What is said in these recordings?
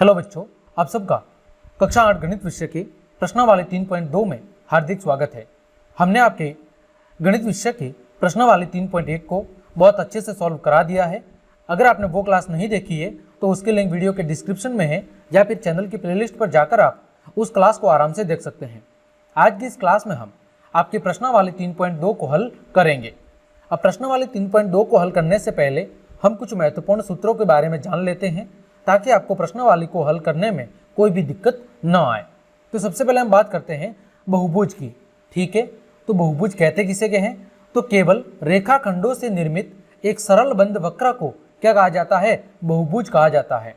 Hello बच्चों, आप सबका कक्षा 8 गणित विषय के प्रश्नावली 3.2 में हार्दिक स्वागत है। हमने आपके गणित विषय के प्रश्नावली 3.1 को बहुत अच्छे से सॉल्व करा दिया है। अगर आपने वो क्लास नहीं देखी है तो उसके लिंक वीडियो के डिस्क्रिप्शन में है या फिर चैनल की प्लेलिस्ट पर जाकर आप उस क्लास को आराम से देख सकते हैं। आज की इस क्लास में हम आपके प्रश्नावली 3.2 को हल करेंगे। अब प्रश्नावली 3.2 को हल करने से पहले हम कुछ महत्वपूर्ण सूत्रों के बारे में जान लेते हैं ताकि आपको प्रश्नावली को हल करने में कोई भी दिक्कत न आए। तो सबसे पहले हम बात करते हैं बहुभुज की। ठीक है, तो बहुभुज कहते किसे के हैं? तो केवल रेखाखंडों से निर्मित एक सरल बंद वक्र को क्या कहा जाता है? बहुभुज कहा जाता है।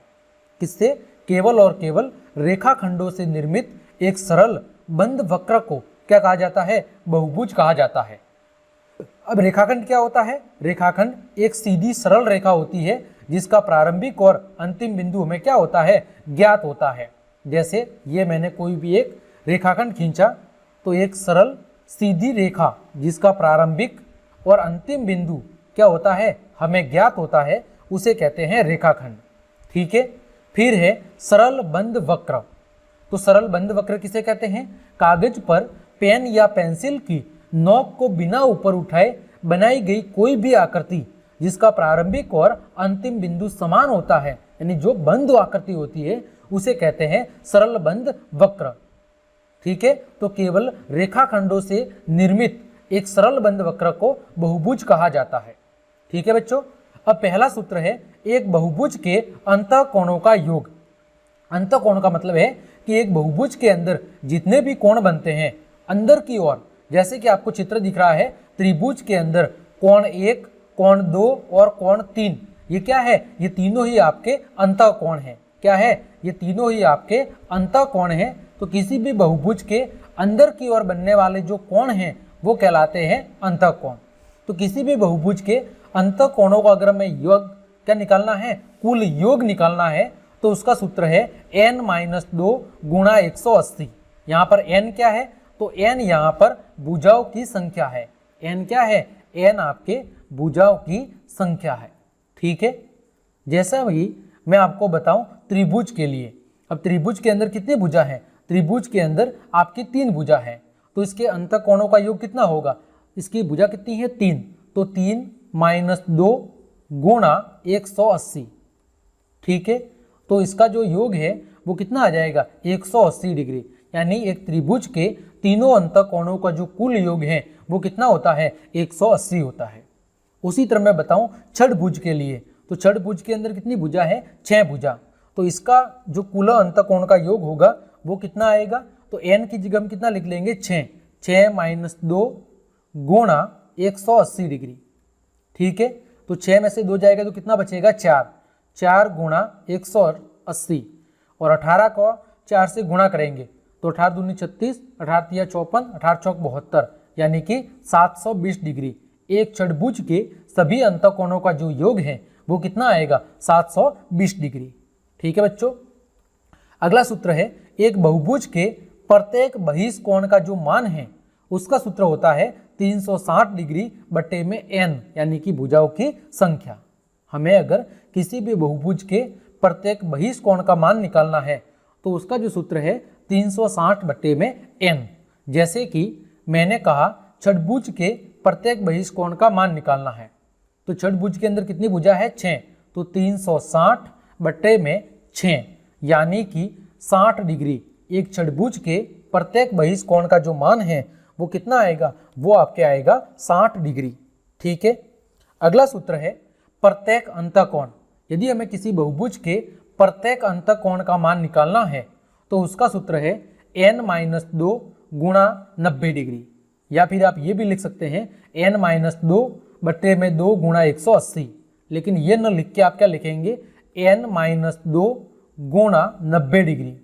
किससे? केवल और केवल रेखाखंडों से निर्मित एक सरल बंद वक्र को क्या कहा जाता है? बहुभुज कहा जाता है। अब रेखाखंड क्या होता है? रेखाखंड एक सीधी सरल रेखा होती है जिसका प्रारंभिक और अंतिम बिंदु हमें क्या होता है? ज्ञात होता है। जैसे ये मैंने कोई भी एक रेखाखंड खींचा तो एक सरल सीधी रेखा जिसका प्रारंभिक और अंतिम बिंदु क्या होता है? हमें ज्ञात होता है, उसे कहते हैं रेखाखंड। ठीक है, फिर है सरल बंद वक्र। तो सरल बंद वक्र किसे कहते हैं? कागज पर पेन या पेंसिल की नोक को बिना ऊपर उठाए बनाई गई कोई भी आकृति जिसका प्रारंभिक और अंतिम बिंदु समान होता है, यानी जो बंद आकृति होती है उसे कहते हैं सरल बंद वक्र। ठीक है, तो केवल रेखाखंडों से निर्मित एक सरल बंद वक्र को बहुभुज कहा जाता है। ठीक है बच्चों, अब पहला सूत्र है एक बहुभुज के अंतःकोणों का योग। अंतःकोण का मतलब है कि एक बहुभुज के अंदर जितने भी कोण बनते हैं अंदर की ओर, जैसे कि आपको चित्र दिख रहा है, त्रिभुज के अंदर कोण 1, कोण 2 और कोण 3, ये क्या है? ये तीनों ही आपके अंतःकोण हैं। क्या है? ये तीनों ही आपके अंतःकोण हैं। तो किसी भी बहुभुज के अंदर की ओर बनने वाले जो कोण हैं वो कहलाते हैं अंतःकोण। तो किसी भी बहुभुज के अंतःकोणों का अगर हमें योग क्या निकालना है, कुल योग निकालना है, तो उसका सूत्र है n-2 गुणा 180। यहाँ पर n क्या है? तो n यहाँ पर भुजाओं की संख्या है। n क्या है? n आपके भुजाओं की संख्या है। ठीक है, जैसा भी मैं आपको बताऊं त्रिभुज के लिए। अब त्रिभुज के अंदर कितनी भुजा है? त्रिभुज के अंदर आपकी 3 भुजा है, तो इसके अंतःकोणों का योग कितना होगा? इसकी भुजा कितनी है? 3, तो 3-2 गुणा 180। ठीक है, तो इसका जो योग है वो कितना आ जाएगा? 180 डिग्री। यानी एक त्रिभुज के तीनों अंतःकोणों का जो कुल योग है वो कितना होता है? 180 होता है। उसी तरह मैं बताऊं षटभुज के लिए, तो षटभुज के अंदर कितनी भुजा है? 6 भुजा। तो इसका जो कुल अंतःकोण का योग होगा वो कितना आएगा? तो n की जगह हम कितना लिख लेंगे? 6-2 गुणा 180 डिग्री। ठीक है, तो 6 में से 2 जाएगा तो कितना बचेगा? 4 गुणा 180 और 18 को 4 से गुणा करेंगे तो 18 दूनी 36, 18 तिया 54, 18 चौक 72, यानी कि 720 डिग्री। एक षटभुज के सभी अंतःकोणों का जो योग है वो कितना आएगा? 720 डिग्री। ठीक है बच्चों, अगला सूत्र है एक बहुभुज के प्रत्येक बहिष्कोण का जो मान है उसका सूत्र होता है 360 डिग्री बटे में n, यानी कि भुजाओं की संख्या। हमें अगर किसी भी बहुभुज के प्रत्येक बहिष्कोण का मान निकालना है तो उसका जो सूत्र है 360 बटे में n। जैसे कि मैंने कहा षटभुज के प्रत्येक बहिष्कोण का मान निकालना है, तो षटभुज के अंदर कितनी भुजा है? 6, तो 360 बटे में 6, यानी कि 60 डिग्री। एक षटभुज के प्रत्येक बहिष्कोण का जो मान है वो कितना आएगा? वो आपके आएगा 60 डिग्री। ठीक है, अगला सूत्र है प्रत्येक अंतःकोण। यदि हमें किसी बहुभुज के प्रत्येक अंतःकोण का मान निकालना है तो उसका सूत्र है n-2 गुणा 90 डिग्री, या फिर आप ये भी लिख सकते हैं n-2 बटे में 2 गुणा 180। लेकिन ये न लिख के आप क्या लिखेंगे? n-2 गुणा 90 डिग्री।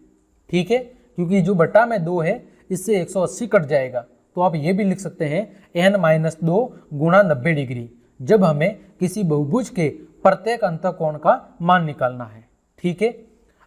ठीक है, क्योंकि जो बटा में 2 है इससे 180 कट जाएगा, तो आप ये भी लिख सकते हैं n-2 गुणा 90 डिग्री जब हमें किसी बहुभुज के प्रत्येक अंतःकोण का मान निकालना है। ठीक है,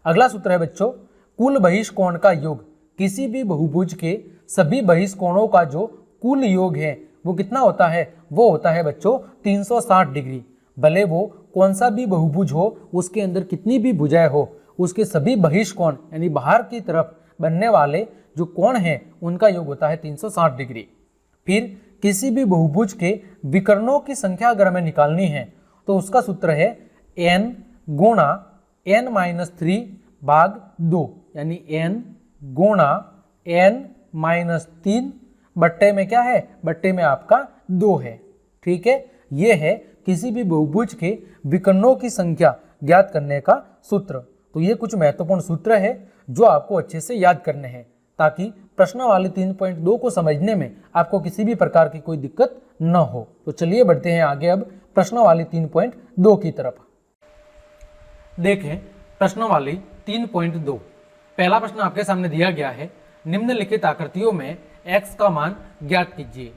अगला सूत्र है बच्चों कुल बहिष्कोण का योग। किसी भी बहुभुज के सभी बहिष्कोणों का जो कुल योग है वो कितना होता है? वो होता है बच्चों 360 डिग्री। भले वो कौन सा भी बहुभुज हो, उसके अंदर कितनी भी भुजाएं हो, उसके सभी बहिष्कोण यानी बाहर की तरफ बनने वाले जो कोण हैं उनका योग होता है 360 डिग्री। फिर किसी भी बहुभुज के विकर्णों की संख्या अगर हमें निकालनी है तो उसका सूत्र है n गुणा n-3 भाग 2 यानी n गुणा n-3 बट्टे में क्या है, बट्टे में आपका 2 है। ठीक है, ये है किसी भी बहुभुज के विकर्णों की संख्या ज्ञात करने का सूत्र। तो ये कुछ महत्वपूर्ण सूत्र है जो आपको अच्छे से याद करने हैं ताकि प्रश्नावली 3.2 को समझने में आपको किसी भी प्रकार की कोई दिक्कत न हो। तो चलिए बढ़ते हैं आगे अब प्रश्नावली 3.2 की तरफ। देखें प्रश्नावली 3.2। पहला प्रश्न आपके सामने दिया गया है, निम्नलिखित आकृतियों में x का मान ज्ञात कीजिए।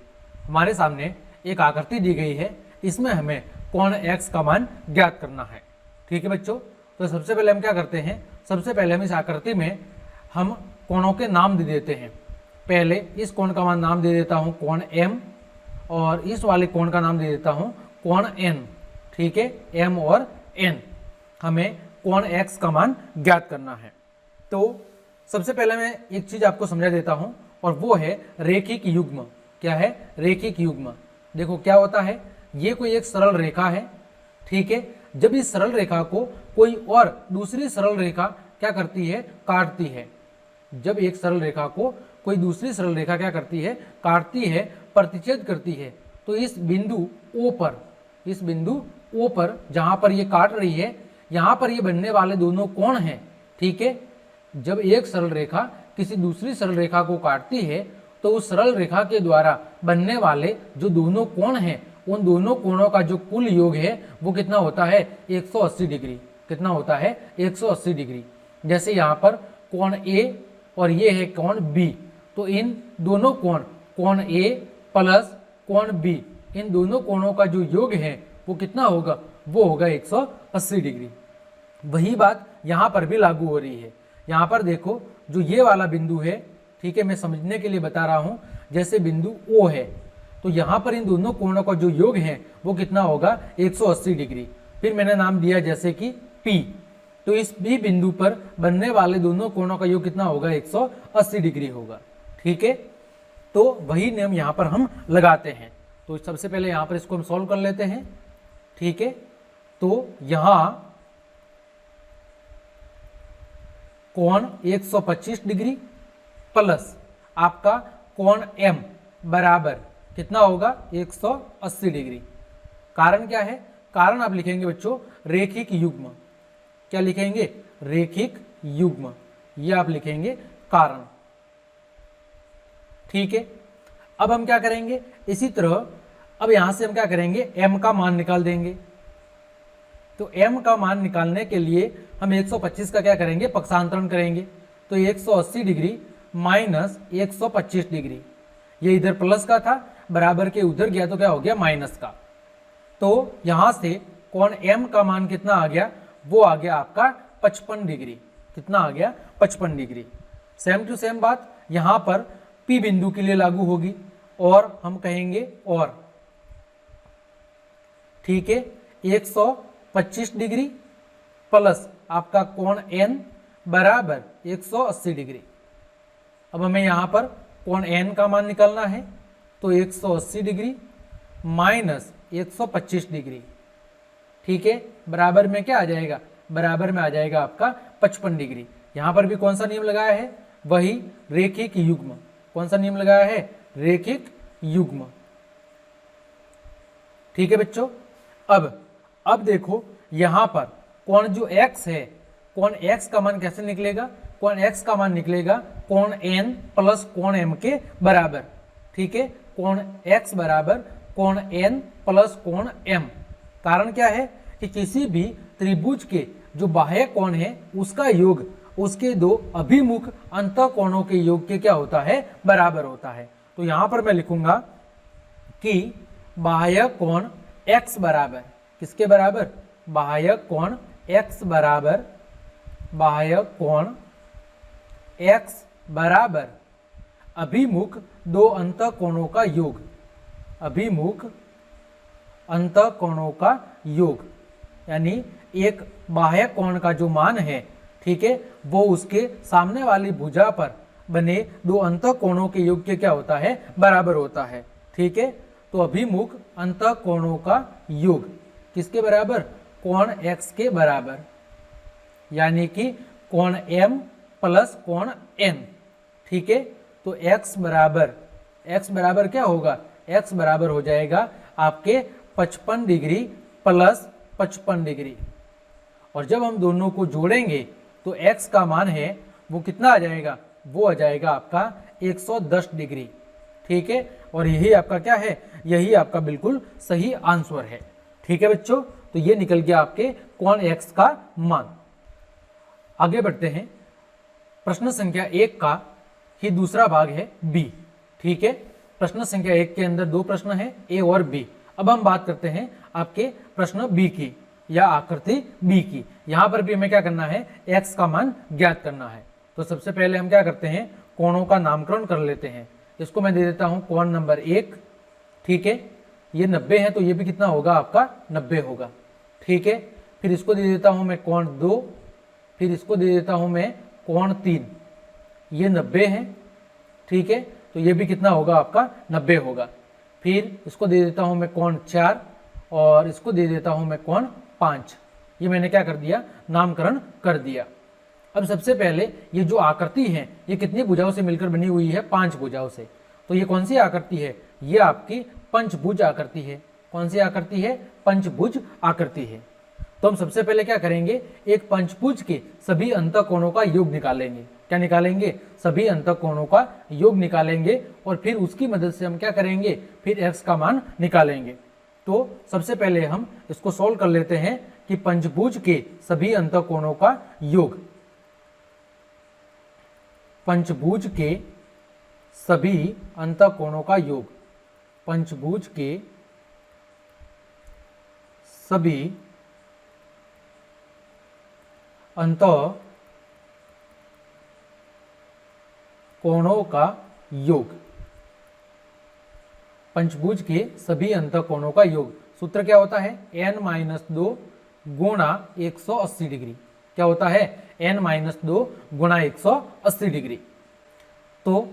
हमारे सामने एक आकृति दी गई है, इसमें हमें कोण x का मान ज्ञात करना है। ठीक है बच्चों, तो सबसे पहले हम क्या करते हैं, सबसे पहले हम इस आकृति में हम कोणों के नाम दे देते हैं। पहले इस कोण का मान नाम दे देता हूं कोण m और इस वाले कोण का नाम दे देता हूं कोण n। ठीक है, m और n। हमें कोण x का मान ज्ञात करना है। तो सबसे पहले मैं एक चीज आपको समझा देता हूं और वो है रेखिक युग्म। क्या है, रेखिक युग्म। देखो क्या होता है, ये कोई एक सरल रेखा है। ठीक है, जब इस सरल रेखा को कोई और दूसरी सरल रेखा क्या करती है, काटती है। जब एक सरल रेखा को कोई दूसरी सरल रेखा क्या करती है, काटती है, प्रतिच्छेद करती है, तो इस बिंदु O पर, इस बिंदु O पर जहां पर ये काट रही है, यहां पर ये बनने वाले दोनों कोण हैं। ठीक है, जब एक सरल रेखा किसी दूसरी सरल रेखा को काटती है तो उस सरल रेखा के द्वारा बनने वाले जो दोनों कोण हैं, उन दोनों कोणों का जो कुल योग है वो कितना होता है, 180 डिग्री। कितना होता है, 180 डिग्री। जैसे यहाँ पर कोण A और ये है कोण B, तो इन दोनों कोण A प्लस कोण B, इन दोनों कोणों का जो योग है वो कितना होगा, वो होगा 180 डिग्री। वही बात यहाँ पर भी लागू हो रही है। यहाँ पर देखो जो ये वाला बिंदु है, ठीक है, मैं समझने के लिए बता रहा हूँ, जैसे बिंदु O है तो यहाँ पर इन दोनों कोणों का जो योग है वो कितना होगा, 180 डिग्री। फिर मैंने नाम दिया जैसे कि P, तो इस B बिंदु पर बनने वाले दोनों कोणों का योग कितना होगा, 180 डिग्री होगा। ठीक है, तो वही नियम यहाँ पर हम लगाते हैं। तो सबसे पहले यहाँ पर इसको हम सॉल्व कर लेते हैं। ठीक है, तो यहाँ कोण 125 डिग्री प्लस आपका कोण M बराबर कितना होगा, 180 डिग्री। कारण क्या है, कारण आप लिखेंगे बच्चों रेखिक युग्म। क्या लिखेंगे, रेखिक युग्म, ये आप लिखेंगे कारण। ठीक है, अब हम क्या करेंगे, इसी तरह अब यहां से हम क्या करेंगे, m का मान निकाल देंगे। तो m का मान निकालने के लिए हम 125 का क्या करेंगे, पक्षांतरण करेंगे। तो 180 डिग्री माइनस 125 डिग्री, ये इधर प्लस का था, बराबर के उधर गया तो क्या हो गया, माइनस का। तो यहां से कोण m का मान कितना आ गया, वो आ गया आपका 55 डिग्री। कितना आ गया, 55 डिग्री। सेम टू सेम बात यहां पर P बिंदु के लिए लागू होगी और हम कहेंगे और। ठीक है, 125 डिग्री प्लस आपका कोण n बराबर 180 डिग्री। अब हमें यहां पर कोण n का मान निकालना है, तो 180 डिग्री माइनस 125 डिग्री। ठीक है, बराबर में क्या आ जाएगा, बराबर में आ जाएगा आपका 55 डिग्री। यहां पर भी कौन सा नियम लगाया है, वही रेखिक युग्म। कौन सा नियम लगाया है, रेखिक युग्म। ठीक है बच्चों, अब देखो यहां पर कोण जो x है, कोण x का मान कैसे निकलेगा, कोण x का मान निकलेगा कोण n प्लस कोण m के बराबर। ठीक है, कोण x बराबर कोण n प्लस कोण m। कारण क्या है कि किसी भी त्रिभुज के जो बाह्य कोण है उसका योग उसके दो अभिमुख अंतः कोणों के योग के क्या होता है, बराबर होता है। तो यहां पर मैं लिखूंगा कि बाह्य कोण x बराबर किसके बराबर, बाह्य कोण x बराबर, बाह्य कोण x बराबर अभिमुख दो अंतः कोणों का योग, अभिमुख अंतः कोणों का योग। यानी एक बाह्य कोण का जो मान है, ठीक है, वो उसके सामने वाली भुजा पर बने दो अंतःकोणों के योग के क्या होता है, बराबर होता है। ठीक है, तो अभिमुख अंतःकोणों का योग किसके बराबर, कोण x के बराबर, यानी कि कोण m प्लस कोण n। ठीक है, तो x बराबर क्या होगा, x बराबर हो जाएगा आपके 55 डिग्री प्लस 55 डिग्री, और जब हम दोनों को जोड़ेंगे तो x का मान है वो कितना आ जाएगा, वो आ जाएगा आपका 110 डिग्री। ठीक है, और यही आपका क्या है, यही आपका बिल्कुल सही आंसर है। ठीक है बच्चों, तो ये निकल गया आपके कोण x का मान। आगे बढ़ते हैं, प्रश्न संख्या 1 का ही दूसरा भाग है b। ठीक है, प्रश्न संख्या 1 के अंदर दो प्रश्न है, a और b। अब हम बात करते हैं आपके प्रश्न b की या आकृति b की। यहां पर भी हमें क्या करना है, x का मान ज्ञात करना है। तो सबसे पहले हम क्या करते हैं, कोणों का नामकरण कर लेते हैं। इसको मैं दे देता हूं कोण नंबर 1। ठीक है, ये 90 है तो ये भी कितना होगा आपका, 90 होगा। ठीक है, फिर इसको दे देता हूं मैं कोण 2, फिर इसको दे देता हूं मैं कोण 3, ये 90 है। ठीक है, तो ये भी कितना होगा आपका, 90 होगा। फिर इसको दे देता हूं मैं कोण 4 और इसको दे देता हूं मैं कोण 5। ये मैंने क्या कर दिया, नामकरण कर दिया। अब सबसे पहले ये जो आकृति है ये कितनी भुजाओं से मिलकर बनी हुई है, 5 भुजाओं से। तो ये कौन सी आकृति है, ये आपकी पंचभुज आकृति है। कौन सी आकृति है, पंचभुज आकृति है। तो हम सबसे पहले क्या करेंगे, एक पंचभुज के सभी अंतःकोणों का योग निकालेंगे। क्या निकालेंगे, सभी अंतःकोणों का योग निकालेंगे, और फिर उसकी मदद से हम क्या करेंगे, फिर x का मान निकालेंगे। तो सबसे पहले हम इसको सॉल्व कर लेते हैं कि पंचभुज के सभी अंतःकोणों का योग, पंचभुज के सभी अंतःकोणों का योग, पंचभुज के सभी अंतःकोणों का योग, पंचभुज के सभी अंतःकोणों का योग। सूत्र क्या होता है, n-2 गुणा 180 डिग्री। क्या होता है, n-2 गुणा 180 डिग्री। तो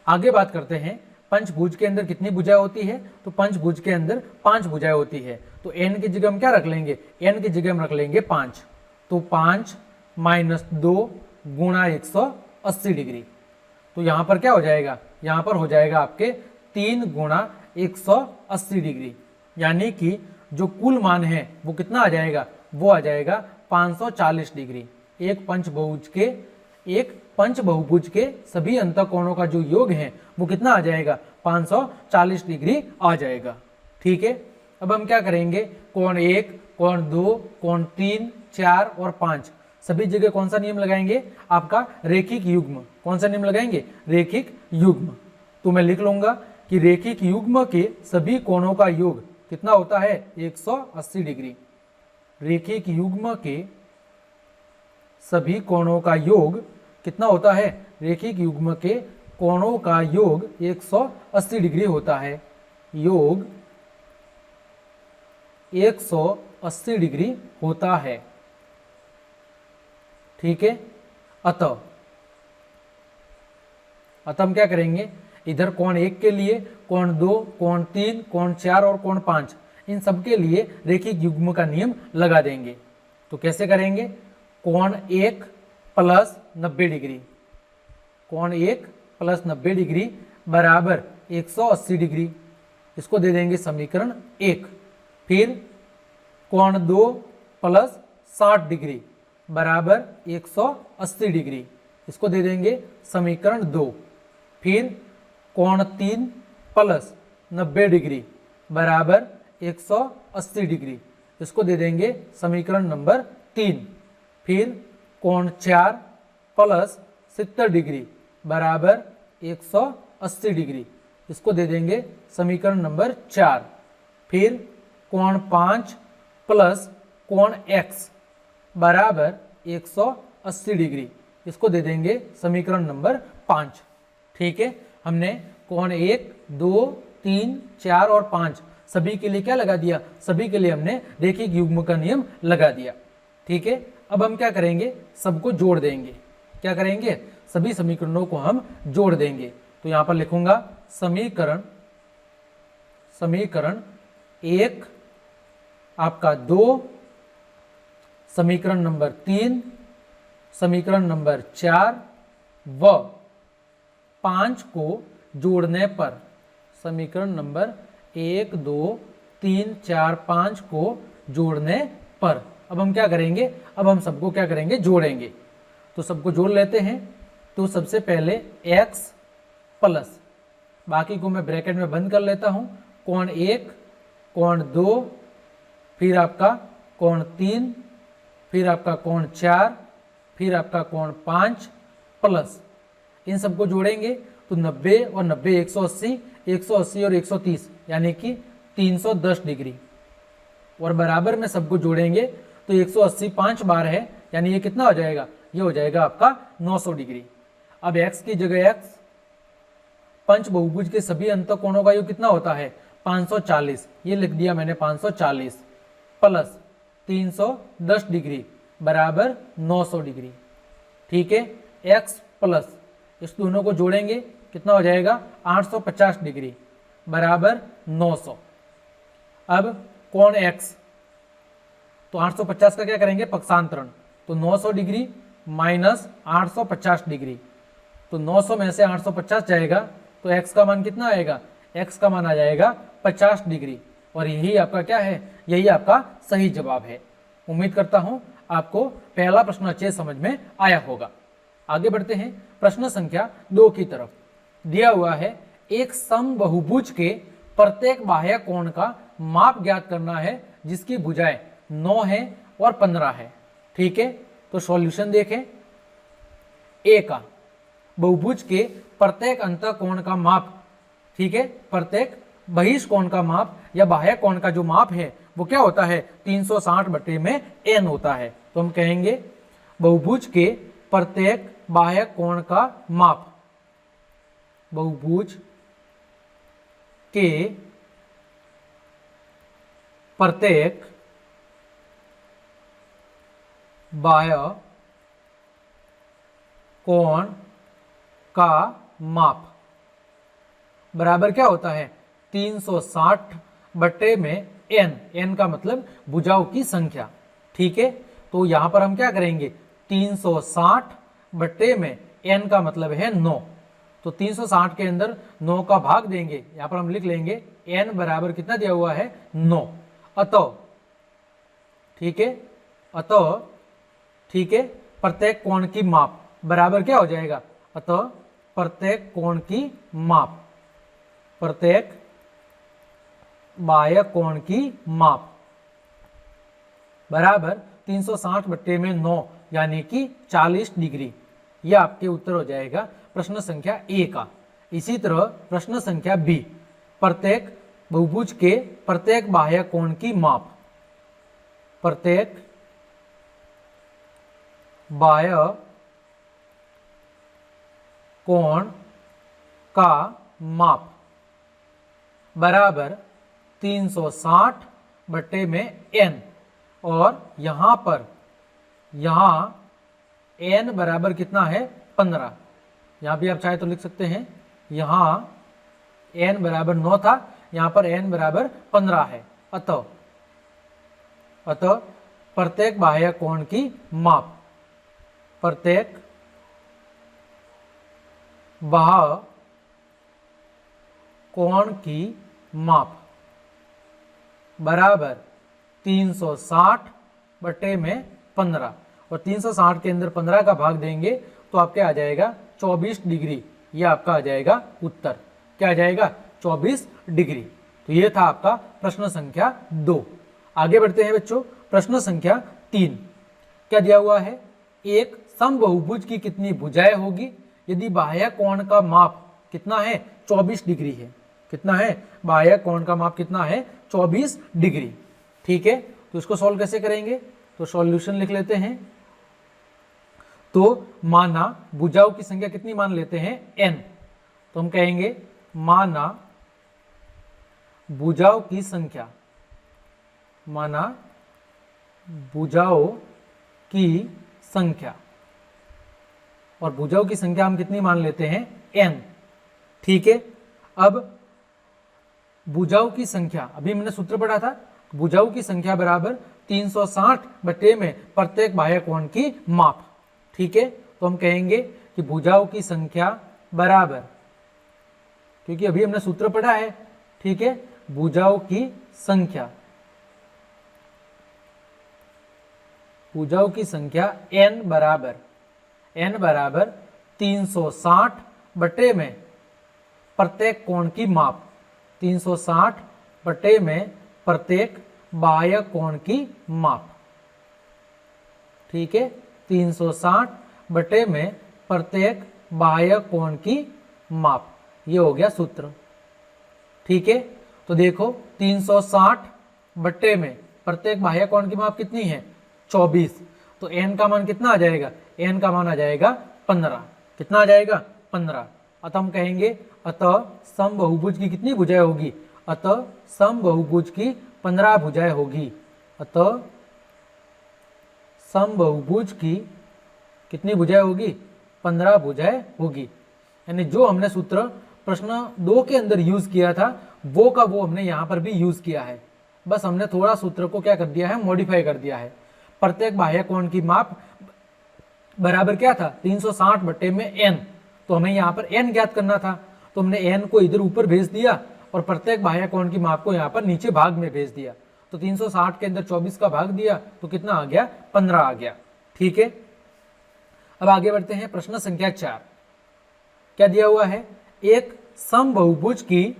आगे बात करते हैं, पंचभुज के अंदर कितनी भुजाएं होती है, तो पंचभुज के अंदर 5 भुजाएं होती है। तो n की जगह हम क्या रख लेंगे, n की जगह हम रख लेंगे 5। तो 5-2 गुणा 180 डिग्री। तो यहां पर क्या हो जाएगा, यहां पर हो जाएगा आपके 3 गुणा 180 डिग्री, यानी कि जो कुल मान है वो कितना आ जाएगा, वो आ जाएगा 540 डिग्री। एक पंचबहुभुज के सभी अंतःकोणों का जो योग है वो कितना आ जाएगा, 540 डिग्री आ जाएगा। ठीक है, अब हम क्या करेंगे, कोण 1, कोण 2, कोण 3, 4 और 5 सभी जगह कौन सा नियम लगाएंगे, आपका रेखिक युग्म। कौन सा नियम लगाएंगे, रेखिक युग्म। तो मैं लिख लूंगा कि रेखिक युग्म के सभी कोणों का योग कितना होता है, 180 डिग्री। रेखिक युग्म के सभी कोणों का योग कितना होता है, रेखिक युग्म के कोणों का योग 180 डिग्री होता है। योग 180 डिग्री होता है। ठीक है, अतः हम क्या करेंगे, इधर कोण 1 के लिए कोण 2, कोण 3, कोण 4 और कोण 5 इन सब के लिए रेखिक युग्म का नियम लगा देंगे। तो कैसे करेंगे, कोण 1 प्लस 90 डिग्री, कोण 1 प्लस 90 डिग्री बराबर 180 डिग्री। इसको दे देंगे समीकरण 1। फिर कोण 2 प्लस 60 डिग्री बराबर 180 डिग्री। इसको दे देंगे समीकरण 2। फिर कोण 3 प्लस 90 डिग्री बराबर 180 डिग्री। इसको दे देंगे समीकरण नंबर 3। फिर कोण 4 प्लस 70 डिग्री बराबर 180 डिग्री। इसको दे देंगे समीकरण नंबर 4। फिर कोण 5 प्लस कोण x बराबर 180 डिग्री। इसको दे देंगे समीकरण नंबर 5। ठीक है, हमने कोण 1, 2, 3, 4 और 5 सभी के लिए क्या लगा दिया, सभी के लिए हमने रेखिक युग्म का नियम लगा दिया। ठीक है, अब हम क्या करेंगे, सबको जोड़ देंगे। क्या करेंगे, सभी समीकरणों को हम जोड़ देंगे। तो यहां पर लिखूंगा समीकरण 1 आपका 2, समीकरण नंबर 3, समीकरण नंबर 4 व 5 को जोड़ने पर, समीकरण नंबर 1 2 3 4 5 को जोड़ने पर अब हम क्या करेंगे, अब हम सबको क्या करेंगे, जोड़ेंगे। तो सबको जोड़ लेते हैं। तो सबसे पहले x प्लस, बाकी को मैं ब्रैकेट में बंद कर लेता हूं, कोण 1 कोण 2 फिर आपका कोण 3 फिर आपका कोण 4 फिर आपका कोण 5 प्लस, इन सबको जोड़ेंगे तो 90 और 90 180, 180 और 130 यानी कि 310 डिग्री, और बराबर में सबको जोड़ेंगे तो 180 5 बार है, यानी ये कितना हो जाएगा, ये हो जाएगा आपका 900 डिग्री। अब x की जगह x, पंच बहुभुज के सभी अंतःकोणों का योग कितना होता है 540, ये लिख दिया मैंने 540 प्लस 310 डिग्री बराबर 900 डिग्री। ठीक है, x प्लस इस दोनों को जोड़ेंगे कितना हो जाएगा 850 डिग्री बराबर 900। अब कोण x, तो 850 का क्या करेंगे पक्षांतरण, तो 900 डिग्री माइनस 850 डिग्री, तो 900 में से 850 जाएगा तो x का मान कितना आएगा, x का मान आ जाएगा 50 डिग्री, और यही आपका क्या है, यही आपका सही जवाब है। उम्मीद करता हूं आपको पहला प्रश्न अच्छे समझ में आया होगा। आगे बढ़ते हैं प्रश्न संख्या 2 की तरफ। दिया हुआ है एक समबहुभुज के प्रत्येक बाह्य कोण का माप ज्ञात करना है जिसकी भुजाएं 9 है और 15 है। ठीक है, तो सॉल्यूशन देखें। ए का बहुभुज के प्रत्येक अंतःकोण का माप, ठीक है, प्रत्येक बहिष कोण का माप या बाह्य कोण का जो माप है वो क्या होता है 360 बटे में n होता है। तो हम कहेंगे बहुभुज के प्रत्येक बाह्य कोण का माप, बहुभुज के प्रत्येक बाह्य कोण का माप बराबर क्या होता है 360 बटे में n का मतलब भुजाओं की संख्या। ठीक है, तो यहां पर हम क्या करेंगे 360 बटे में n का मतलब है 9, तो 360 के अंदर 9 का भाग देंगे, यहां पर हम लिख लेंगे n बराबर कितना दिया हुआ है 9। अतः ठीक है, अतः ठीक है, प्रत्येक कोण की माप बराबर क्या हो जाएगा, अतः प्रत्येक कोण की माप, प्रत्येक बाह्य कोण की माप बराबर 360 बट्टे में 9 यानी कि 40 डिग्री। यह आपके उत्तर हो जाएगा प्रश्न संख्या ए का। इसी तरह प्रश्न संख्या बी, प्रत्येक बहुभुज के प्रत्येक बाह्य कोण की माप, प्रत्येक बाह्य कोण का माप बराबर 360 बट्टे में n, और यहां पर n बराबर कितना है 15, यहां भी आप चाहे तो लिख सकते हैं, यहां n बराबर 9 था, यहां पर n बराबर 15 है। अतः प्रत्येक बाह्य कोण की माप, प्रत्येक बाह्य कोण की माप बराबर 360 बटे में 15, और 360 के अंदर 15 का भाग देंगे तो आपके आ जाएगा 24 डिग्री। यह आपका आ जाएगा उत्तर, क्या आ जाएगा 24 डिग्री। तो यह था आपका प्रश्न संख्या 2। आगे बढ़ते हैं बच्चों, प्रश्न संख्या 3। क्या दिया हुआ है, एक समबहुभुज की कितनी भुजाएं होगी यदि बाह्य कोण का माप कितना है 24 डिग्री है। कितना है, बाह्य कोण का माप कितना है 24 डिग्री। ठीक है, तो इसको सॉल्व कैसे करेंगे, तो सॉल्यूशन लिख लेते हैं। तो माना भुजाओं की संख्या कितनी मान लेते हैं n, तो हम कहेंगे माना भुजाओं की संख्या, माना भुजाओं की संख्या, और भुजाओं की संख्या हम कितनी मान लेते हैं, n। ठीक है, अब भुजाओं की संख्या, अभी मैंने सूत्र पढ़ा था, भुजाओं की संख्या बराबर 360 बटे में प्रत्येक बाह्य कोण की माप। ठीक है, तो हम कहेंगे कि भुजाओं की संख्या बराबर, क्योंकि अभी हमने सूत्र पढ़ा है, ठीक है, भुजाओं की संख्या, भुजाओं की संख्या n बराबर 360 बटे में प्रत्येक कोण की माप, 360 बटे में प्रत्येक बाह्य कोण की माप। ठीक है, 360 बटे में प्रत्येक बाह्य कोण की माप, ये हो गया सूत्र। ठीक है, तो देखो 360 बटे में प्रत्येक बाह्य कोण की माप कितनी है, 24, तो n का मान कितना आ जाएगा, n का मान आ जाएगा 15। कितना आ जाएगा, 15। अतः हम कहेंगे अतः समबहुभुज की कितनी भुजाएं होगी, अतः समबहुभुज की 15 भुजाएं होगी। अतः समबहुभुज की कितनी भुजाएं होगी, 15 भुजाएं होगी। यानी जो हमने सूत्र प्रश्न 2 के अंदर यूज किया था वो का वो हमने यहाँ पर भी यूज किया है, बस हमने थोड़ा सूत्र को क्या कर दिया है, मॉडिफाई कर दिया है। प्रत्येक बाह्य कोण की माप बराबर क्या था, 360 बटे में n, तो हमें यहाँ पर n ज्ञात करना था, तो हमने n को इधर ऊपर भेज दिया और प्रत्येक बाह्य कोण की माप को यहाँ पर नीचे भाग में भेज दिया। तो 360 के अंदर 24 का भाग दिया तो कितना आ गया, 15 आ गया। ठीक है, अब आगे बढ़ते हैं, प्रश्न संख्या 4। क्या दिया हुआ है, एक समबहुभुज की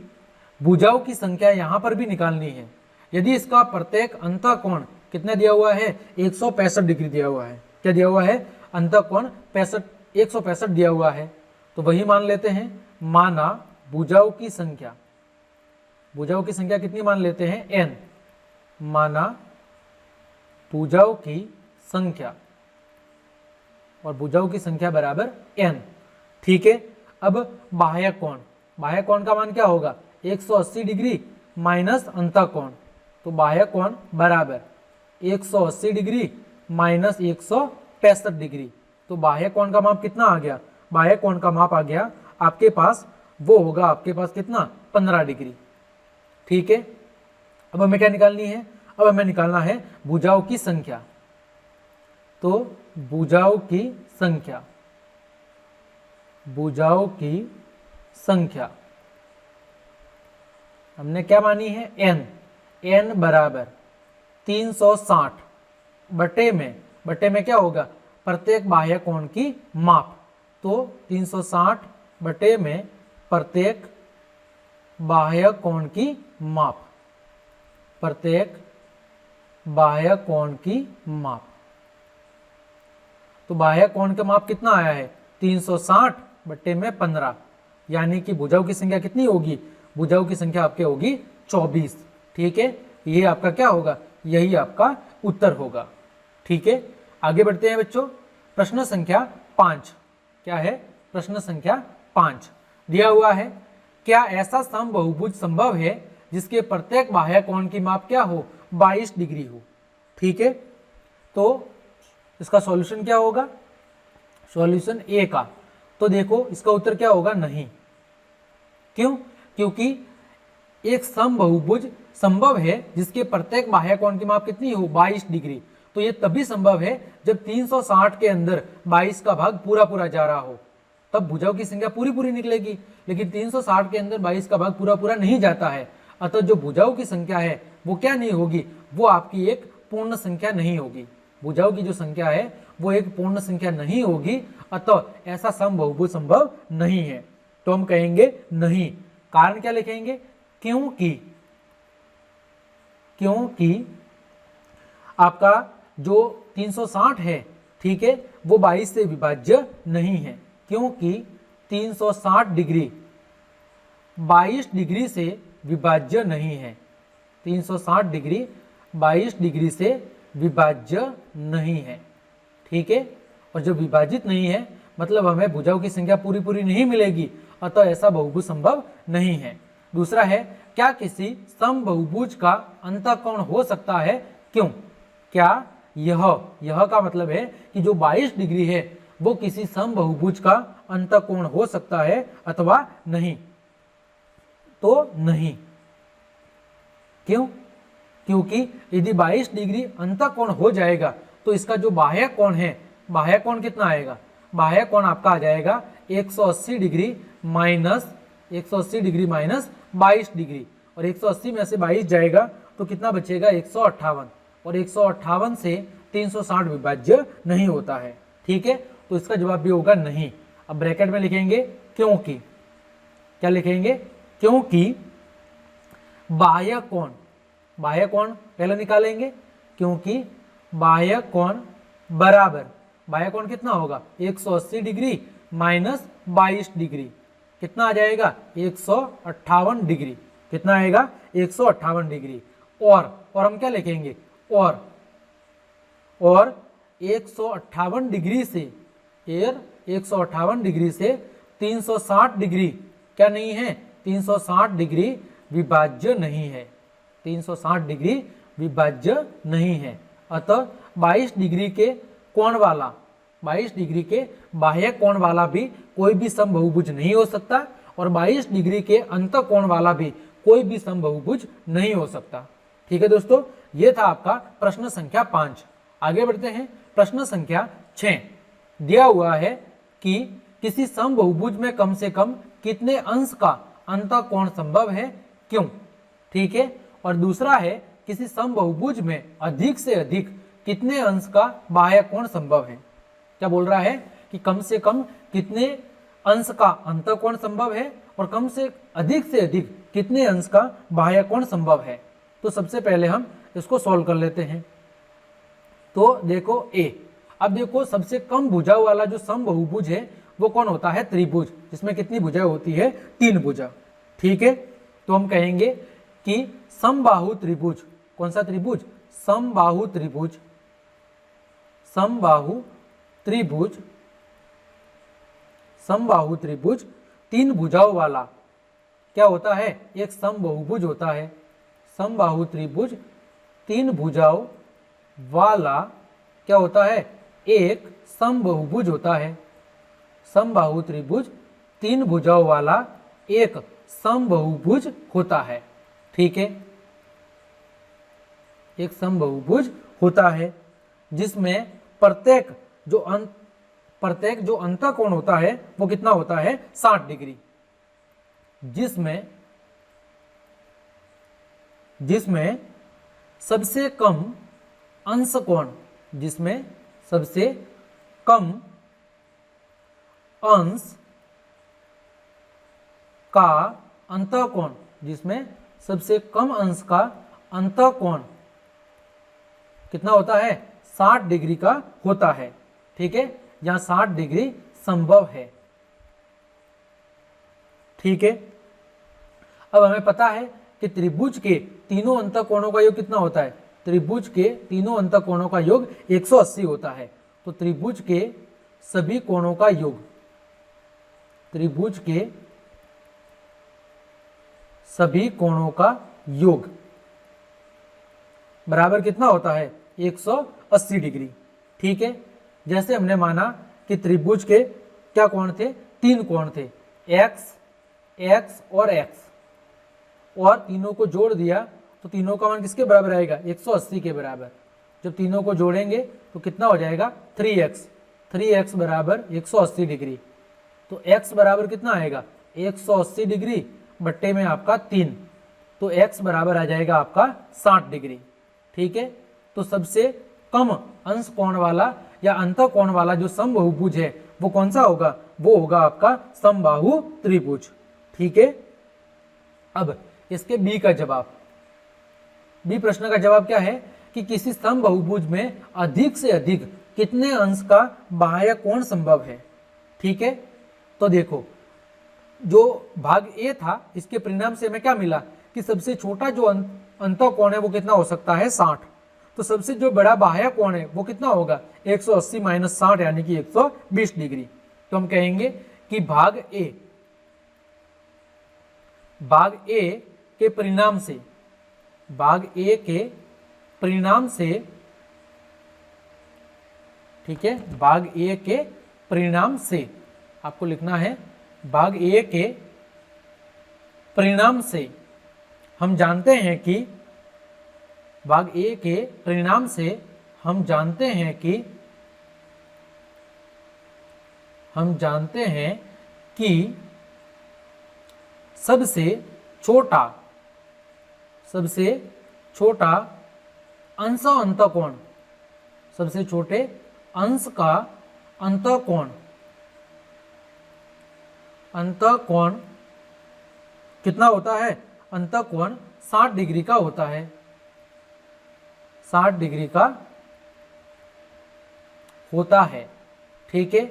भुजाओं की संख्या यहाँ पर भी निकालनी है। यदि इसका प्रत्येक अंतःकोण कितना दिया हुआ है, 165 डिग्री दिया हुआ है। क्या दिया हुआ है, अंतःकोण 165 दिया हुआ है, तो वही मान लेते हैं। माना भुजाओं की संख्या, भुजाओं की संख्या कितनी मान लेते हैं, n। माना भुजाओं की संख्या, और भुजाओं की संख्या बराबर n। ठीक है, अब बाह्य कोण, बाह्य कोण का मान क्या होगा, 180 डिग्री माइनस अंतःकोण, तो बाह्य कोण बराबर 180 डिग्री माइनस 165 डिग्री, तो बाह्य कोण का माप कितना आ गया, बाह्य कोण का माप आ गया आपके पास, वो होगा आपके पास कितना, 15 डिग्री। ठीक है, अब हमें क्या निकालनी है, अब हमें निकालना है भुजाओं की संख्या। तो भुजाओं की संख्या, भुजाओं की संख्या हमने क्या मानी है, n बराबर 360 बटे में क्या होगा, प्रत्येक बाह्य कोण की माप, तो 360 बटे में प्रत्येक बाह्य कोण की माप, प्रत्येक बाह्य कोण की माप। तो बाह्य कोण का माप कितना आया है, 360 बटे में 15, यानी कि भुजाओं की संख्या कितनी होगी, भुजाओं की संख्या आपके होगी 24। ठीक है, ये आपका क्या होगा, यही आपका उत्तर होगा। ठीक है, आगे बढ़ते हैं बच्चों, प्रश्न संख्या 5। क्या है, प्रश्न संख्या 5 दिया हुआ है, क्या ऐसा समबहुभुज संभव है जिसके प्रत्येक बाह्य कोण की माप क्या हो, 22 डिग्री हो। ठीक है, तो इसका सॉल्यूशन क्या होगा, सॉल्यूशन ए का, तो देखो इसका उत्तर क्या होगा, नहीं। क्यों, क्योंकि एक समबहुभुज संभव है जिसके प्रत्येक बाह्य कोण की माप कितनी हो, 22 डिग्री, तो ये तभी संभव है जब 360 के अंदर 22 का भाग पूरा पूरा जा रहा हो, तब भुजाओं की संख्या पूरी पूरी निकलेगी। लेकिन 360 के अंदर 22 का भाग पूरा पूरा नहीं जाता है, अतः जो भुजाओं की संख्या है वो क्या नहीं होगी, वो आपकी एक पूर्ण संख्या नहीं होगी। भुजाओं की जो संख्या है वो एक पूर्ण संख्या नहीं होगी, अतः ऐसा समबहुभुज संभव नहीं है। तो हम कहेंगे नहीं। कारण क्या लिखेंगे, क्योंकि आपका जो 360 है, ठीक है, वो 22 से विभाज्य नहीं है, क्योंकि 360 डिग्री 22 डिग्री से विभाज्य नहीं है। 360 डिग्री 22 डिग्री से विभाज्य नहीं है। ठीक है, और जब विभाजित नहीं है मतलब हमें भुजाओं की संख्या पूरी पूरी नहीं मिलेगी, अतः ऐसा बहुभुज संभव नहीं है। दूसरा है, क्या किसी समबहुभुज का अंतःकोण हो सकता है, क्यों, क्या यह का मतलब है कि जो 22 डिग्री है वो किसी समबाहुभुज का अंतःकोण हो सकता है अथवा नहीं। तो नहीं, क्यों? क्योंकि यदि 22 डिग्री अंतःकोण हो जाएगा तो इसका जो बाह्य कोण है, बाह्य कोण कितना आएगा? बाह्य कोण आपका आ जाएगा 180 डिग्री माइनस 22 डिग्री, और 180 में से 22 जाएगा तो कितना बचेगा? 158, और 158 से 360 विभाज्य नहीं होता है। ठीक है, तो इसका जवाब भी होगा नहीं। अब ब्रैकेट में लिखेंगे क्योंकि, क्या लिखेंगे? क्योंकि बाह्य कोण पहले निकालेंगे, क्योंकि बाह्य कोण बराबर, बाह्य कोण कितना होगा? 180 डिग्री माइनस 22 डिग्री, कितना आ जाएगा? 158 डिग्री। कितना आएगा? 158 डिग्री। और हम क्या लिखेंगे? और 158 डिग्री से 158 डिग्री से 360 डिग्री क्या नहीं है? 360 डिग्री विभाज्य नहीं है। 360 डिग्री विभाज्य नहीं है। अतः 22 डिग्री के कोण वाला, 22 डिग्री के बाह्य कोण वाला भी कोई भी समबाहुभुज नहीं हो सकता, और 22 डिग्री के अंतःकोण वाला भी कोई भी समबाहुभुज नहीं हो सकता। ठीक है दोस्तों, यह था आपका प्रश्न संख्या 5। आगे बढ़ते हैं। प्रश्न संख्या 6 दिया हुआ है कि किसी समबाहुभुज में कम से कम कितने अंश का अंतःकोण संभव है, क्यों? ठीक है, और दूसरा है किसी समबाहुभुज में अधिक से अधिक कितने अंश का बाह्य कोण संभव है। क्या बोल रहा है कि कम से कम कितने अंश का अंतःकोण संभव है और कम से अधिक कितने अंश का बाह्य कोण संभव है। तो सबसे पहले हम इसको सॉल्व कर लेते हैं। तो देखो ए, अब देखो सबसे कम भुजा वाला जो समबाहुभुज है वो कौन होता है? त्रिभुज, जिसमें कितनी भुजा होती है? 3 भुजा। ठीक है, तो हम कहेंगे कि समबाहु त्रिभुज, कौन सा त्रिभुज? समबाहु त्रिभुज, समबाहु त्रिभुज, समबाहु त्रिभुज 3 भुजाओं वाला क्या होता है? एक समबाहुभुज होता है। समबाहु त्रिभुज 3 भुजाओं वाला क्या होता है? एक समबाहुभुज होता है। समबाहु त्रिभुज 3 भुजाओं वाला एक समबाहुभुज होता है। ठीक है, एक समबाहुभुज होता है जिसमें प्रत्येक जो अंतःकोण होता है वो कितना होता है? 60 डिग्री। जिसमें सबसे कम अंश कोण, जिसमें सबसे कम अंश का अंतःकोण, जिसमें सबसे कम अंश का अंतःकोण कितना होता है? 60 डिग्री का होता है। ठीक है, यहां 60 डिग्री संभव है। ठीक है, अब हमें पता है कि त्रिभुज के तीनों अंतःकोणों का योग कितना होता है? त्रिभुज के तीनों अंतःकोणों का योग 180 होता है। तो त्रिभुज के सभी कोणों का योग, त्रिभुज के सभी कोणों का योग बराबर कितना होता है? 180 डिग्री। ठीक है, जैसे हमने माना कि त्रिभुज के क्या कोण थे? 3 कोण थे, x, x और x, और तीनों को जोड़ दिया तो तीनों का मान किसके बराबर आएगा? 180 के बराबर। जब तीनों को जोड़ेंगे तो कितना हो जाएगा? 3x बराबर 180 डिग्री। तो x बराबर कितना आएगा? 180 डिग्री बट्टे में आपका 3, तो x बराबर आ जाएगा आपका 60 डिग्री। ठीक है, तो सबसे कम अंश कोण वाला या अंतःकोण वाला जो समबाहुभुज है वो कौन सा होगा? वो होगा आपका समबाहु त्रिभुज। ठीक है, अब इसके बी का जवाब, बी प्रश्न का जवाब क्या है कि किसी समबाहुभुज में अधिक से अधिक कितने अंश का बाह्य कोण संभव है। ठीक है, तो देखो जो भाग ए था इसके परिणाम से हमें क्या मिला कि सबसे छोटा जो अंतःकोण है वो कितना हो सकता है? 60। तो सबसे जो बड़ा बाह्य कोण है वो कितना होगा? 180 माइनस 60 यानी कि 120 डिग्री। तो हम कहेंगे कि भाग ए के परिणाम से, भाग ए के परिणाम से ठीक है, भाग ए के परिणाम से आपको लिखना है, भाग ए के परिणाम से हम जानते हैं कि, भाग ए के परिणाम से हम जानते हैं कि सबसे छोटा अंश अंतःकोण, सबसे छोटे अंश का अंतःकोण कितना होता है? अंतःकोण 60 डिग्री का होता है, 60 डिग्री का होता है, ठीक है।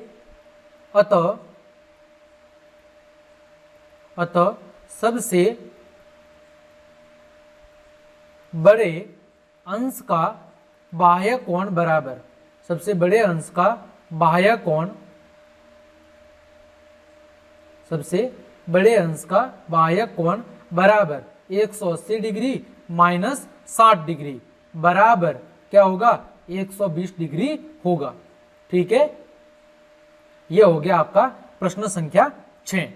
अतः सबसे बड़े अंश का बाह्य कोण बराबर, सबसे बड़े अंश का बाह्य कोण, सबसे बड़े अंश का बाह्य कोण बराबर 180 डिग्री माइनस 60 डिग्री बराबर क्या होगा? 120 डिग्री होगा, ठीक है। यह हो गया आपका प्रश्न संख्या 6।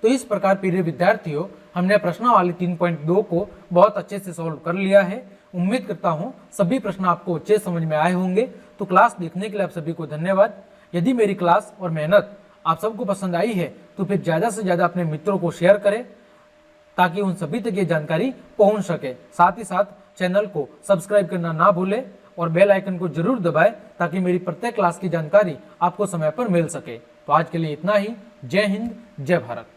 तो इस प्रकार प्रिय विद्यार्थियों, हमने प्रश्नावली 3.2 को बहुत अच्छे से सॉल्व कर लिया है। उम्मीद करता हूं सभी प्रश्न आपको अच्छे समझ में आए होंगे। तो क्लास देखने के लिए आप सभी को धन्यवाद। यदि मेरी क्लास और मेहनत आप सबको पसंद आई है तो फिर ज़्यादा से ज़्यादा अपने मित्रों को शेयर करें ताकि उन सभी तक ये जानकारी पहुंच सके। साथ ही साथ चैनल को सब्सक्राइब करना ना भूलें और बेल आइकन को जरूर दबाएं ताकि मेरी प्रत्येक क्लास की जानकारी आपको समय पर मिल सके। तो आज के लिए इतना ही। जय हिंद, जय भारत।